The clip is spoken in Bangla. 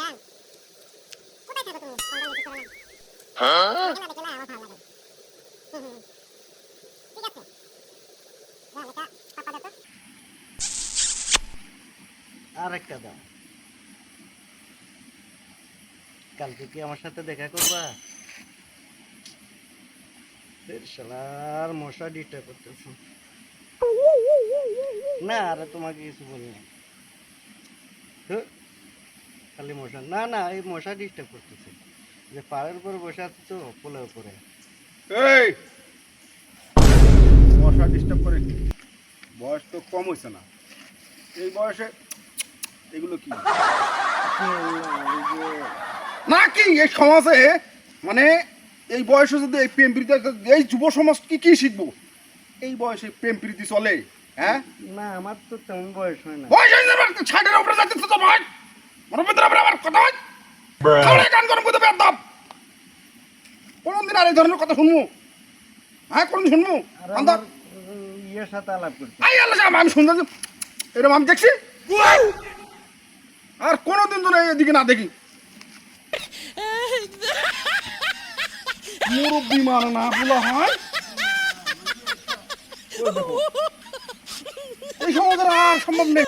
গান কোথায় থাকো তুমি কন্ট্রোল নিতে পারো না হ্যাঁ না দেখলে আমার ভালো লাগে ঠিক আছে না লেখা পাপা দাও তো আরেকটা দাও। কালকে কি আমার সাথে দেখা করবা? শালার মশা ডিস্টার্ব করতেছে। না আরে তোমাকে কিছু বলি না, খালি মশা। না না এই মশা ডিস্টার্ব করতেছে, যে পাড়ের উপরে বসে আছে তো পোলের উপরে। এই মশা ডিস্টার্ব করে কি? বয়স তো কম হয়েছে না, এই বয়সে এগুলো কি না কি এই সমাজে, মানে এই বয়সে যদি এই প্রেম প্রীতি, এই যুব সমাজ কি কি শিখবো? এই বয়সে প্রেম প্রীতি চলে? হ্যাঁ না আমার তো তেমন বয়স হয় না। বয়স হয়ে যাবে, ছাটের উপরে যাচ্ছে তো ভাই, মনের ভিতরে আবার কথা হয়, খাওয়ারে গান গরম করতে পারত কোনদিন আর এই ধরনের কথা শুনবো? হ্যাঁ কোনদিন শুনবো? আর আমার ইয়ের সাথে আলাপ করতে আই আল্লাহ, আমি শুনতে এরকম আমি দেখছি, আর কোনোদিন তো এদিকে না দেখি। মুরব্বী মানে না বলা হয়, এই সমাজের আর সম্ভব নেই।